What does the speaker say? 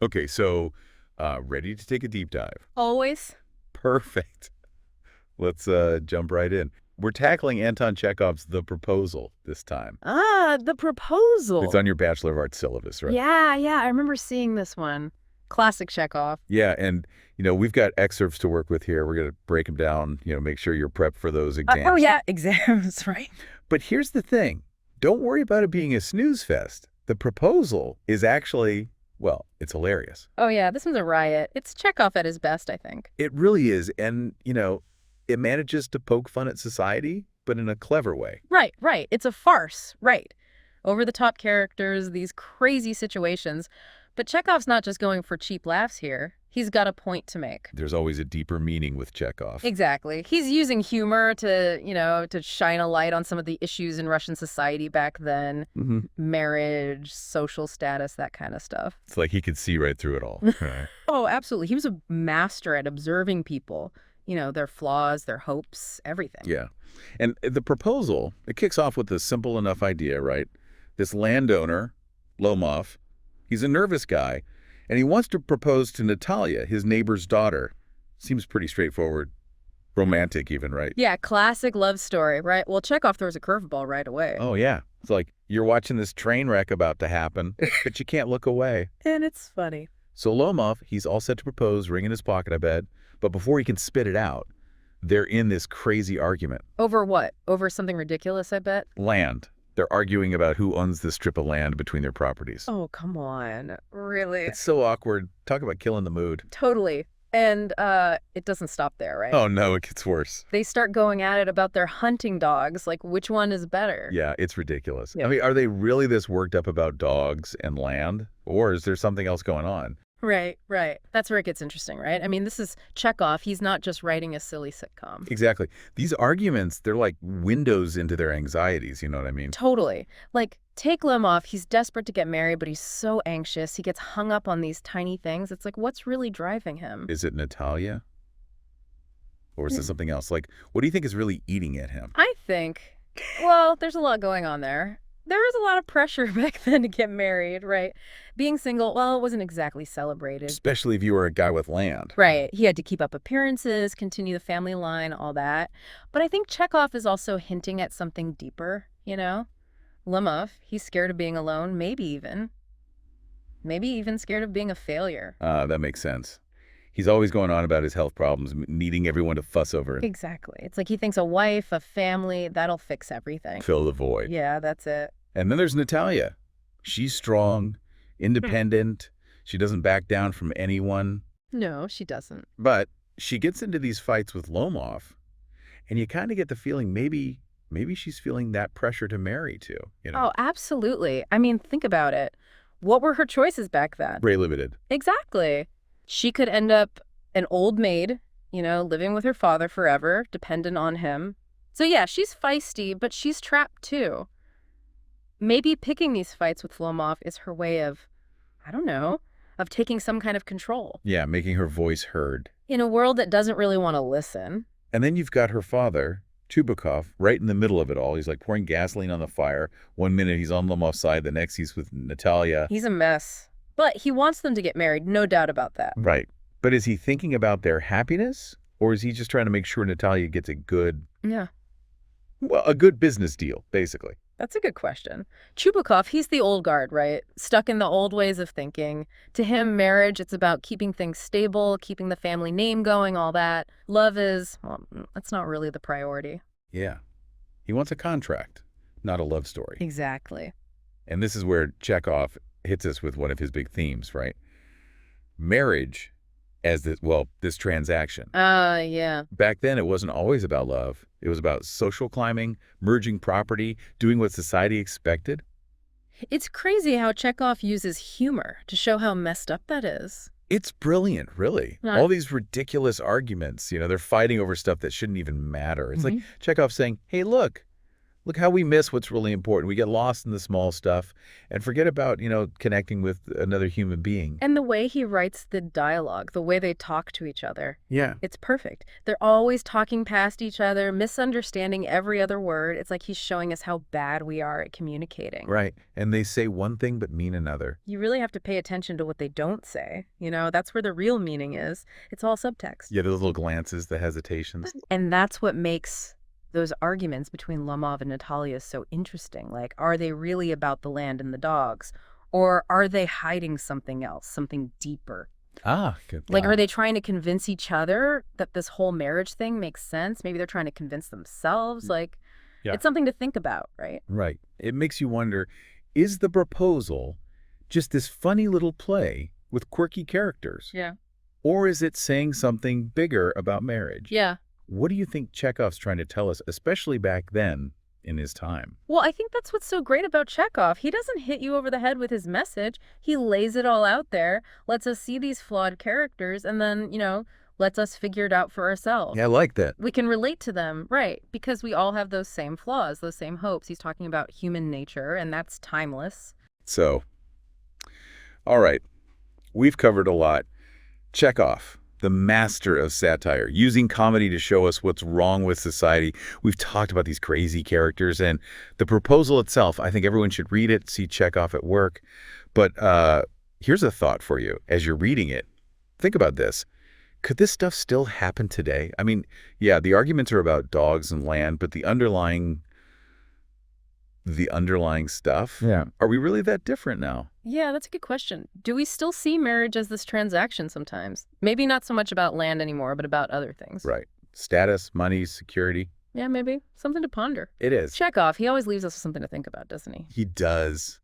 Okay, so ready to take a deep dive. Always. Perfect. Let's jump right in. We're tackling Anton Chekhov's The Proposal this time. Ah, The It's Proposal. on your Bachelor of Arts syllabus, right? Yeah, I remember seeing this one. Classic Chekhov. Yeah, and we've got excerpts to work with here. We're going to break them down, make sure you're prepped for those Oh, exams. yeah, exams, right? But here's the thing. Don't worry about it being a snooze fest. The Proposal is actually, well, it's hilarious. Oh, yeah, this one's a riot. It's Chekhov at his best, I think. It really is. And, it manages to poke fun at society, but in a clever way. Right. It's a farce, right. Over-the-top characters, these crazy situations. But Chekhov's not just going for cheap laughs here. He's got a point to make. There's always a deeper meaning with Chekhov. Exactly. He's using humor to shine a light on some of the issues in Russian society back then. Mm-hmm. Marriage, social status, that kind of stuff. It's like he could see right through it all. Right. Oh, absolutely. He was a master at observing people, their flaws, their hopes, everything. Yeah. And the proposal, it kicks off with a simple enough idea, right? This landowner, Lomov, he's a nervous guy, and he wants to propose to Natalia, his neighbor's daughter. Seems pretty straightforward. Romantic even, right? Yeah, classic love story, right? Well, Chekhov throws a curveball right away. Oh, yeah. It's like you're watching this train wreck about to happen, but you can't look away. And it's funny. So Lomov, he's all set to propose, ring in his pocket, I bet. But before he can spit it out, they're in this crazy argument. Over what? Over something ridiculous, I bet? Land. They're arguing about who owns the strip of land between their properties. Oh, come on. Really? It's so awkward. Talk about killing the mood. Totally. And it doesn't stop there, right? Oh, no, it gets worse. They start going at it about their hunting dogs, like which one is better. Yeah, it's ridiculous. Yeah. I mean, are they really this worked up about dogs and land? Or is there something else going on? Right. That's where it gets interesting, right? I mean, this is Chekhov. He's not just writing a silly sitcom. Exactly. These arguments, they're like windows into their anxieties, you know what I mean? Totally. Like, take Lemov. He's desperate to get married, but he's so anxious. He gets hung up on these tiny things. It's like, what's really driving him? Is it Natalia? Or is it something else? Like, what do you think is really eating at him? I think, well, there's a lot going on there. There was a lot of pressure back then to get married, right? Being single, well, it wasn't exactly celebrated. Especially if you were a guy with land. Right. He had to keep up appearances, continue the family line, all that. But I think Chekhov is also hinting at something deeper, Lemov, he's scared of being alone, maybe even scared of being a failure. That makes sense. He's always going on about his health problems, needing everyone to fuss over him. Exactly. It's like he thinks a wife, a family, that'll fix everything. Fill the void. Yeah, that's it. And then there's Natalia. She's strong, independent. She doesn't back down from anyone. No, she doesn't. But she gets into these fights with Lomov, and you kind of get the feeling maybe she's feeling that pressure to marry too. Oh, absolutely. I mean, think about it. What were her choices back then? Very limited. Exactly. She could end up an old maid, living with her father forever, dependent on him. So yeah, she's feisty, but she's trapped too. Maybe picking these fights with Lomov is her way of, I don't know, of taking some kind of control. Yeah, making her voice heard. In a world that doesn't really want to listen. And then you've got her father, Chubukov, right in the middle of it all. He's like pouring gasoline on the fire. One minute he's on Lomov's side, the next he's with Natalia. He's a mess. But he wants them to get married, no doubt about that. Right. But is he thinking about their happiness? Or is he just trying to make sure Natalia gets a good business deal, basically? That's a good question. Chubukov, he's the old guard, right? Stuck in the old ways of thinking. To him, marriage, it's about keeping things stable, keeping the family name going, all that. Love is, well, that's not really the priority. Yeah. He wants a contract, not a love story. Exactly. And this is where Chekhov hits us with one of his big themes, right? Marriage as this transaction. Yeah. Back then, it wasn't always about love. It was about social climbing, merging property, doing what society expected. It's crazy how Chekhov uses humor to show how messed up that is. It's brilliant, really. Right. All these ridiculous arguments, they're fighting over stuff that shouldn't even matter. It's like Chekhov saying, hey, look, Look how we miss what's really important. We get lost in the small stuff and forget about, connecting with another human being. And the way he writes the dialogue, the way they talk to each other, Yeah. it's perfect. They're always talking past each other, misunderstanding every other word. It's like he's showing us how bad we are at communicating. Right. And they say one thing but mean another. You really have to pay attention to what they don't say. That's where the real meaning is. It's all subtext. Yeah, those little glances, the hesitations. And that's what makes those arguments between Lomov and Natalia so interesting. Like, are they really about the land and the dogs? Or are they hiding something else, something deeper? Ah, good. Like, are they trying to convince each other that this whole marriage thing makes sense? Maybe they're trying to convince themselves. Like, Yeah. It's something to think about, right? Right. It makes you wonder, is the proposal just this funny little play with quirky characters? Yeah. Or is it saying something bigger about marriage? Yeah. What do you think Chekhov's trying to tell us, especially back then in his time? Well, I think that's what's so great about Chekhov. He doesn't hit you over the head with his message. He lays it all out there, lets us see these flawed characters, and then, lets us figure it out for ourselves. Yeah, I like that. We can relate to them, right? Because we all have those same flaws, those same hopes. He's talking about human nature, and that's timeless. So, all right, we've covered a lot. Chekhov, the master of satire, using comedy to show us what's wrong with society. We've talked about these crazy characters, and the proposal itself, I think everyone should read it, see Chekhov at work. But here's a thought for you. As you're reading it, think about this. Could this stuff still happen today? I mean, yeah, the arguments are about dogs and land, but the underlying stuff, Yeah. are we really that different now? Yeah, that's a good question. Do we still see marriage as this transaction sometimes? Maybe not so much about land anymore, but about other things. Right. Status, money, security. Yeah, maybe. Something to ponder. It is. Chekhov, he always leaves us with something to think about, doesn't he? He does.